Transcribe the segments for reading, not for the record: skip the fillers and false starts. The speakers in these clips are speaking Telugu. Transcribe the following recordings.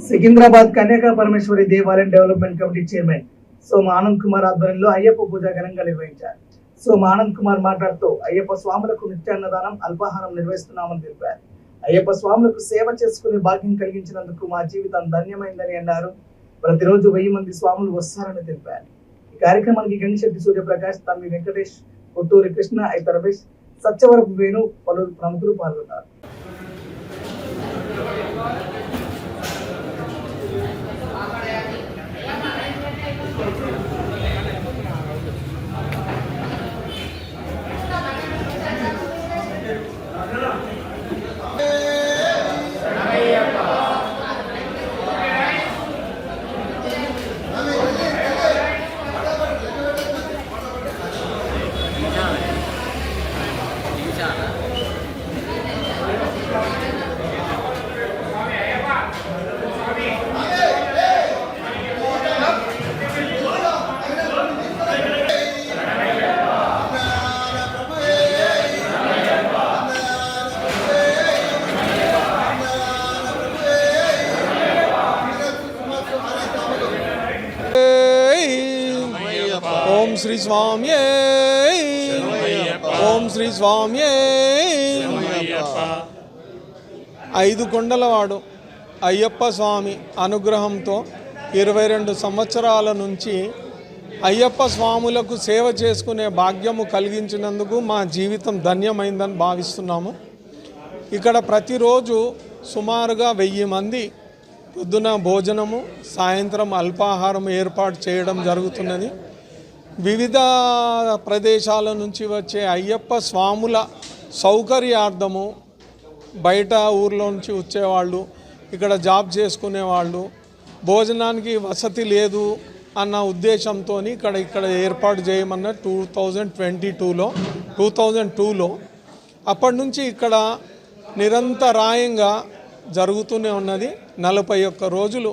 సికింద్రాబాద్ కన్యాక పరమేశ్వరి దేవాలయం డెవలప్మెంట్ కమిటీ చైర్మన్ సోమ ఆనంద్ కుమార్ ఆధ్వర్యంలో అయ్యప్ప పూజ ఘనంగా నిర్వహించారు. సోమ ఆనంద్ కుమార్ మాట్లాడుతూ అయ్యప్ప స్వాములకు నిత్యాన్నదానం అల్పాహారం నిర్వహిస్తున్నామని తెలిపారు. అయ్యప్ప స్వాములకు సేవ చేసుకునే భాగ్యం కలిగించినందుకు మా జీవితం ధన్యమైందని అన్నారు. ప్రతిరోజు 1000 మంది స్వాములు వస్తారని తెలిపారు. ఈ కార్యక్రమానికి గంగిశెట్టి సూర్యప్రకాష్, తమ్మి వెంకటేష్, కొట్టూరి కృష్ణ, ఐతరవేష్, సత్యవరపు వేణు, పలువురు ప్రముఖులు పాల్గొన్నారు. ఓం శ్రీ స్వామి ఓం శ్రీ స్వామి. 5 కొండలవాడు అయ్యప్ప స్వామి అనుగ్రహంతో 22 సంవత్సరాల నుంచి అయ్యప్ప స్వాములకు సేవ చేసుకునే భాగ్యము కలిగించినందుకు మా జీవితం ధన్యమైందని భావిస్తున్నాము. ఇక్కడ ప్రతిరోజు సుమారుగా 1000 మంది పొద్దున భోజనము, సాయంత్రం అల్పాహారం ఏర్పాటు చేయడం జరుగుతున్నది. వివిధ ప్రదేశాల నుంచి వచ్చే అయ్యప్ప స్వాముల సౌకర్యార్థము బయట ఊర్లో నుంచి వచ్చేవాళ్ళు, ఇక్కడ జాబ్ చేసుకునేవాళ్ళు, భోజనానికి వసతి లేదు అన్న ఉద్దేశంతో ఇక్కడ ఏర్పాటు చేయమన్న 2002లో అప్పటి నుంచి ఇక్కడ నిరంతరాయంగా జరుగుతూనే ఉన్నది. 41 రోజులు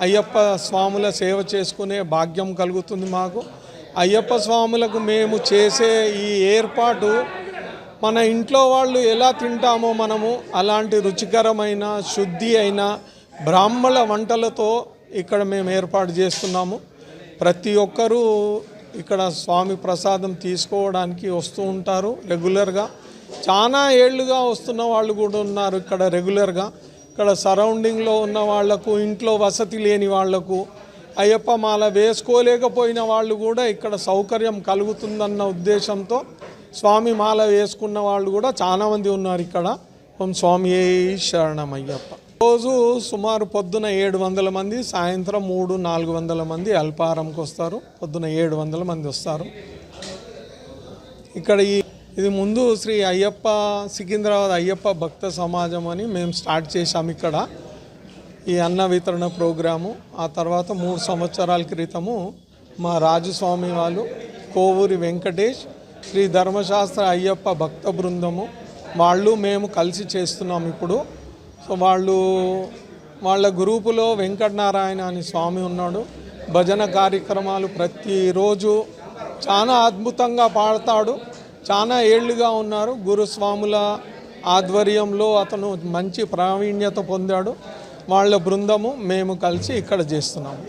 అయ్యప్ప స్వాముల సేవ చేసుకునే భాగ్యం కలుగుతుంది మాకు. అయ్యప్ప స్వాములకు మేము చేసే ఈ ఏర్పాటు మన ఇంట్లో వాళ్ళు ఎలా తింటామో మనము అలాంటి రుచికరమైన శుద్ధి అయిన బ్రాహ్మణ వంటలతో ఇక్కడ మేము ఏర్పాటు చేస్తున్నాము. ప్రతి ఒక్కరూ ఇక్కడ స్వామి ప్రసాదం తీసుకోవడానికి వస్తూ ఉంటారు రెగ్యులర్గా. చాలా ఏళ్ళుగా వస్తున్న వాళ్ళు కూడా ఉన్నారు ఇక్కడ రెగ్యులర్గా. ఇక్కడ సరౌండింగ్లో ఉన్న వాళ్లకు, ఇంట్లో వసతి లేని వాళ్లకు, అయ్యప్ప మాల వేసుకోలేకపోయిన వాళ్ళు కూడా ఇక్కడ సౌకర్యం కలుగుతుందన్న ఉద్దేశంతో స్వామి మాల వేసుకున్న వాళ్ళు కూడా చాలామంది ఉన్నారు ఇక్కడ. ఓం స్వామి శరణం అయ్యప్ప. రోజు సుమారు పొద్దున 700 మంది, సాయంత్రం 300-400 మంది అల్పాహారంకి వస్తారు. పొద్దున 700 మంది వస్తారు. ఇక్కడ ఇది ముందు శ్రీ అయ్యప్ప సికింద్రాబాద్ అయ్యప్ప భక్త సమాజం అని మేము స్టార్ట్ చేశాము ఇక్కడ ఈ అన్న వితరణ ప్రోగ్రాము. ఆ తర్వాత 3 సంవత్సరాల క్రితము మా రాజస్వామి వాళ్ళు, కోవూరి వెంకటేష్, శ్రీ ధర్మశాస్త్ర అయ్యప్ప భక్త బృందము వాళ్ళు మేము కలిసి చేస్తున్నాం ఇప్పుడు. సో వాళ్ళ గ్రూపులో వెంకటనారాయణ అని స్వామి ఉన్నాడు. భజన కార్యక్రమాలు ప్రతిరోజు చాలా అద్భుతంగా పాడతాడు. చాలా ఏళ్ళుగా ఉన్నారు. గురుస్వాముల ఆధ్వర్యంలో అతను మంచి ప్రావీణ్యత పొందాడు. వాళ్ళ బృందము మేము కలిసి ఇక్కడ చేస్తున్నాము.